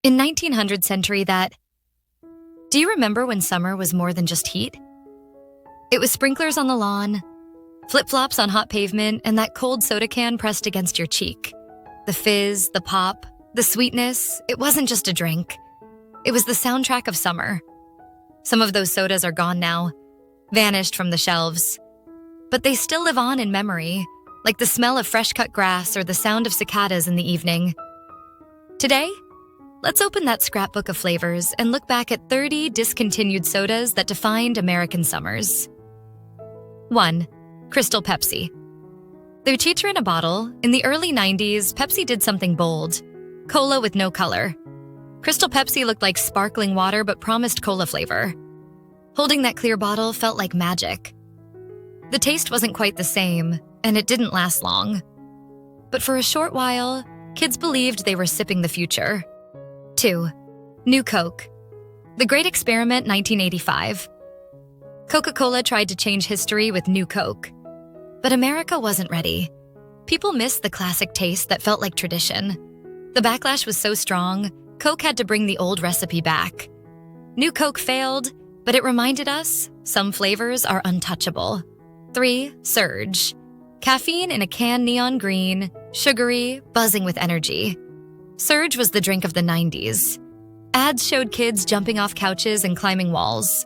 In 1900 century do you remember when summer was more than just heat? It was sprinklers on the lawn, flip-flops on hot pavement, and that cold soda can pressed against your cheek. The fizz, the pop, the sweetness, it wasn't just a drink. It was the soundtrack of summer. Some of those sodas are gone now, vanished from the shelves. But they still live on in memory, like the smell of fresh-cut grass or the sound of cicadas in the evening. Today, let's open that scrapbook of flavors and look back at 30 discontinued sodas that defined American summers. 1. Crystal Pepsi. Though cheater in a bottle, in the early 90s, Pepsi did something bold. Cola with no color. Crystal Pepsi looked like sparkling water but promised cola flavor. Holding that clear bottle felt like magic. The taste wasn't quite the same, and it didn't last long. But for a short while, kids believed they were sipping the future. 2. New Coke. The Great Experiment, 1985. Coca-Cola tried to change history with New Coke. But America wasn't ready. People missed the classic taste that felt like tradition. The backlash was so strong, Coke had to bring the old recipe back. New Coke failed, but it reminded us some flavors are untouchable. 3. Surge. Caffeine in a can, neon green, sugary, buzzing with energy. Surge was the drink of the 90s. Ads showed kids jumping off couches and climbing walls.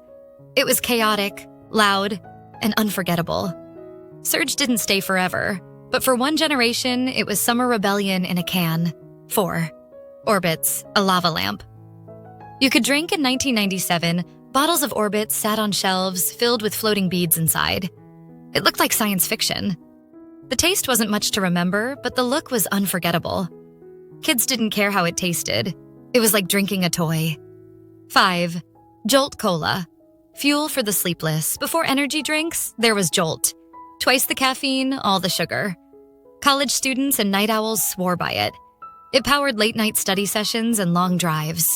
It was chaotic, loud, and unforgettable. Surge didn't stay forever, but for one generation, it was summer rebellion in a can. 4. Orbitz, a lava lamp. You could drink in 1997, bottles of Orbitz sat on shelves filled with floating beads inside. It looked like science fiction. The taste wasn't much to remember, but the look was unforgettable. Kids didn't care how it tasted. It was like drinking a toy. 5. Jolt Cola. Fuel for the sleepless. Before energy drinks, there was Jolt. Twice the caffeine, all the sugar. College students and night owls swore by it. It powered late-night study sessions and long drives.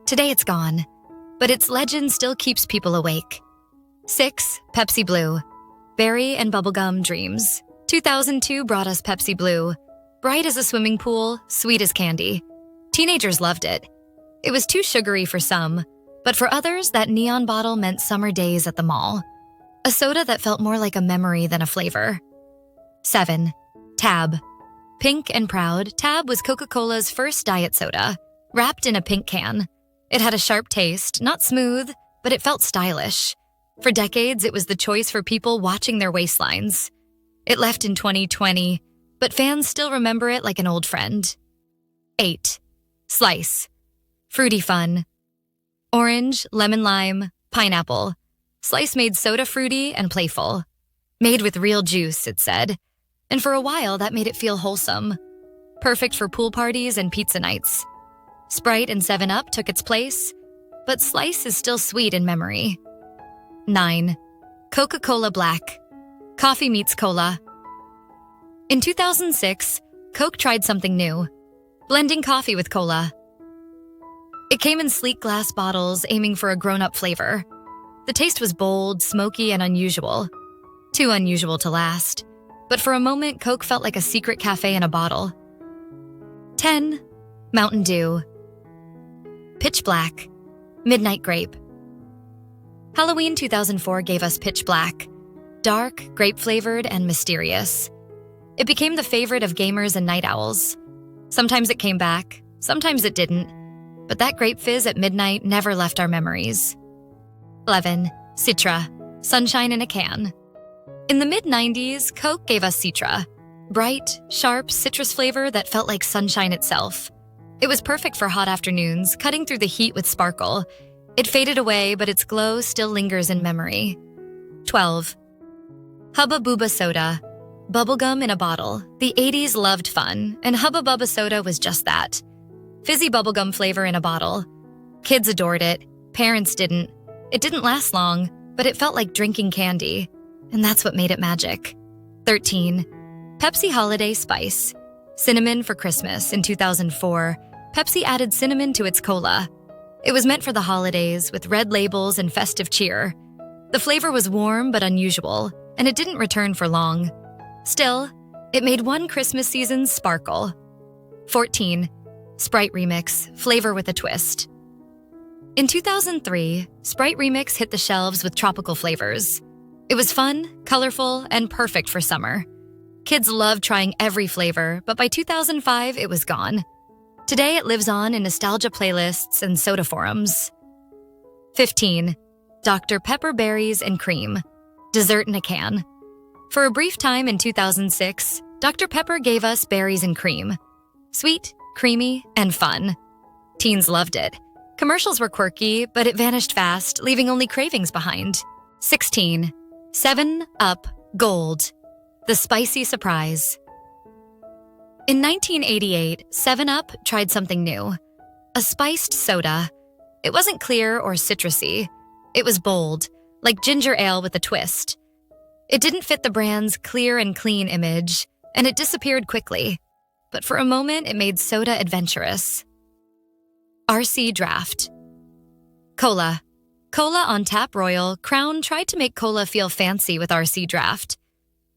Today it's gone, but its legend still keeps people awake. 6. Pepsi Blue. Berry and bubblegum dreams. 2002 brought us Pepsi Blue. Bright as a swimming pool, sweet as candy. Teenagers loved it. It was too sugary for some, but for others, that neon bottle meant summer days at the mall. A soda that felt more like a memory than a flavor. 7. Tab. Pink and proud, Tab was Coca-Cola's first diet soda, wrapped in a pink can. It had a sharp taste, not smooth, but it felt stylish. For decades, it was the choice for people watching their waistlines. It left in 2020, but fans still remember it like an old friend. 8. Slice. Fruity fun. Orange, lemon lime, pineapple. Slice made soda fruity and playful. Made with real juice, it said. And for a while, that made it feel wholesome. Perfect for pool parties and pizza nights. Sprite and 7-Up took its place, but Slice is still sweet in memory. 9. Coca-Cola Black. Coffee meets cola. In 2006, Coke tried something new, blending coffee with cola. It came in sleek glass bottles, aiming for a grown-up flavor. The taste was bold, smoky, and unusual. Too unusual to last. But for a moment, Coke felt like a secret cafe in a bottle. 10. Mountain Dew. Pitch Black. Midnight Grape. Halloween 2004 gave us Pitch Black. Dark, grape-flavored, and mysterious. It became the favorite of gamers and night owls. Sometimes it came back, sometimes it didn't. But that grape fizz at midnight never left our memories. 11. Citra. Sunshine in a can. In the mid-90s, Coke gave us Citra. Bright, sharp, citrus flavor that felt like sunshine itself. It was perfect for hot afternoons, cutting through the heat with sparkle. It faded away, but its glow still lingers in memory. 12. Hubba Bubba Soda. Bubblegum in a bottle. The 80s loved fun, and Hubba Bubba Soda was just that. Fizzy bubblegum flavor in a bottle. Kids adored it. Parents didn't. It didn't last long, but it felt like drinking candy. And that's what made it magic. 13. Pepsi Holiday Spice. Cinnamon for Christmas. In 2004, Pepsi added cinnamon to its cola. It was meant for the holidays, with red labels and festive cheer. The flavor was warm but unusual, and it didn't return for long. Still, it made one Christmas season sparkle. 14. Sprite Remix, flavor with a twist. In 2003, Sprite Remix hit the shelves with tropical flavors. It was fun, colorful, and perfect for summer. Kids loved trying every flavor, but by 2005, it was gone. Today, it lives on in nostalgia playlists and soda forums. 15. Dr. Pepper Berries and Cream, dessert in a can. For a brief time in 2006, Dr. Pepper gave us berries and cream. Sweet, creamy, and fun. Teens loved it. Commercials were quirky, but it vanished fast, leaving only cravings behind. 16. 7-Up Gold, the spicy surprise. In 1988, 7-Up tried something new. A spiced soda. It wasn't clear or citrusy. It was bold, like ginger ale with a twist. It didn't fit the brand's clear and clean image, and it disappeared quickly. But for a moment, it made soda adventurous. RC Draft. Cola. Cola on Tap Royal, Crown tried to make cola feel fancy with RC Draft.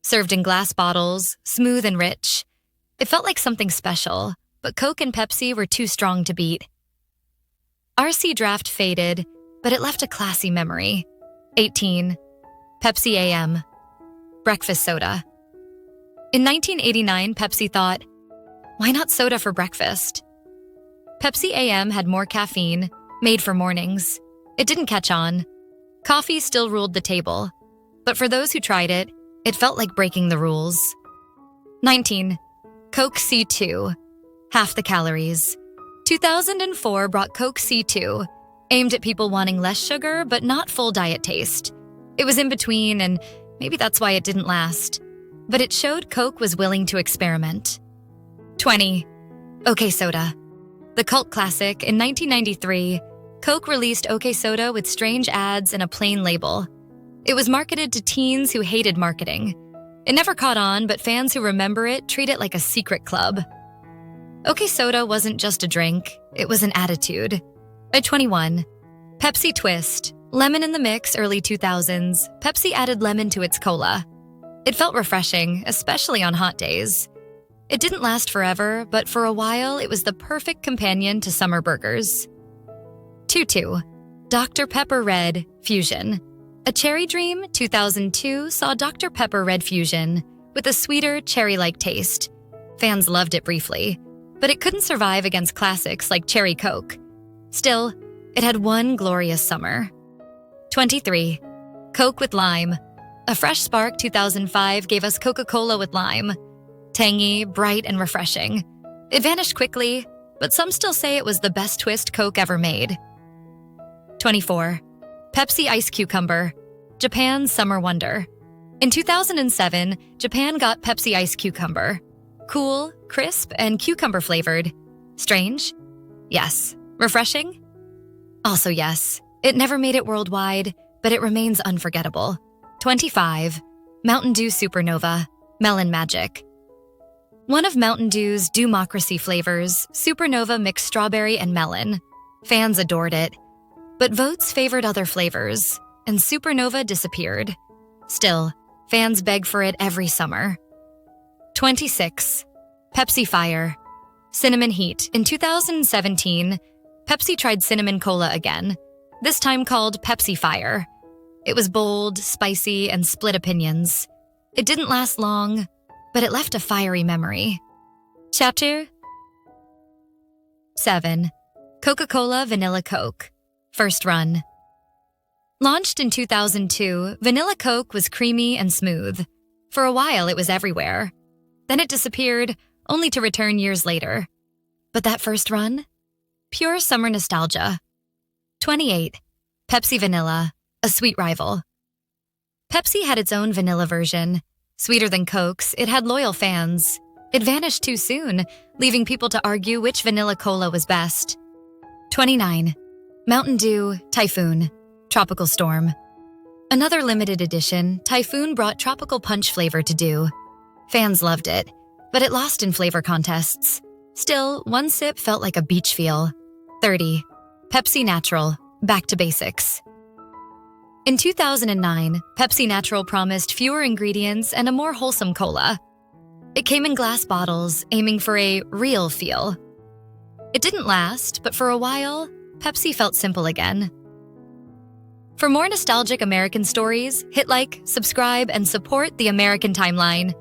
Served in glass bottles, smooth and rich. It felt like something special, but Coke and Pepsi were too strong to beat. RC Draft faded, but it left a classy memory. 18. Pepsi AM. Breakfast soda. In 1989, Pepsi thought, why not soda for breakfast? Pepsi AM had more caffeine, made for mornings. It didn't catch on. Coffee still ruled the table. But for those who tried it, it felt like breaking the rules. 19. Coke C2. Half the calories. 2004 brought Coke C2, aimed at people wanting less sugar but not full diet taste. It was in between, and maybe that's why it didn't last. But it showed Coke was willing to experiment. 20. OK Soda. The cult classic, in 1993, Coke released OK Soda with strange ads and a plain label. It was marketed to teens who hated marketing. It never caught on, but fans who remember it treat it like a secret club. OK Soda wasn't just a drink, it was an attitude. At 21, Pepsi Twist. Lemon in the mix, early 2000s, Pepsi added lemon to its cola. It felt refreshing, especially on hot days. It didn't last forever, but for a while, it was the perfect companion to summer burgers. 22. Dr. Pepper Red Fusion. A Cherry Dream, 2002, saw Dr. Pepper Red Fusion, with a sweeter, cherry-like taste. Fans loved it briefly, but it couldn't survive against classics like Cherry Coke. Still, it had one glorious summer. 23. Coke with Lime. A fresh spark, 2005, gave us Coca-Cola with lime. Tangy, bright, and refreshing. It vanished quickly, but some still say it was the best twist Coke ever made. 24. Pepsi Ice Cucumber. Japan's summer wonder. In 2007, Japan got Pepsi Ice Cucumber. Cool, crisp, and cucumber-flavored. Strange? Yes. Refreshing? Also yes. It never made it worldwide, but it remains unforgettable. 25. Mountain Dew Supernova. Melon Magic. One of Mountain Dew's Dewmocracy flavors, Supernova mixed strawberry and melon. Fans adored it. But votes favored other flavors, and Supernova disappeared. Still, fans beg for it every summer. 26. Pepsi Fire. Cinnamon Heat. In 2017, Pepsi tried cinnamon cola again, this time called Pepsi Fire. It was bold, spicy, and split opinions. It didn't last long, but it left a fiery memory. Chapter 7. Coca-Cola Vanilla Coke. First run. Launched in 2002, Vanilla Coke was creamy and smooth. For a while, it was everywhere. Then it disappeared, only to return years later. But that first run? Pure summer nostalgia. 28. Pepsi Vanilla, a sweet rival. Pepsi had its own vanilla version. Sweeter than Coke's, it had loyal fans. It vanished too soon, leaving people to argue which vanilla cola was best. 29. Mountain Dew Typhoon, Tropical Storm. Another limited edition, Typhoon brought tropical punch flavor to Dew. Fans loved it, but it lost in flavor contests. Still, one sip felt like a beach feel. 30. Pepsi Natural, back to basics. In 2009, Pepsi Natural promised fewer ingredients and a more wholesome cola. It came in glass bottles, aiming for a real feel. It didn't last, but for a while, Pepsi felt simple again. For more nostalgic American stories, hit like, subscribe, and support the American Timeline.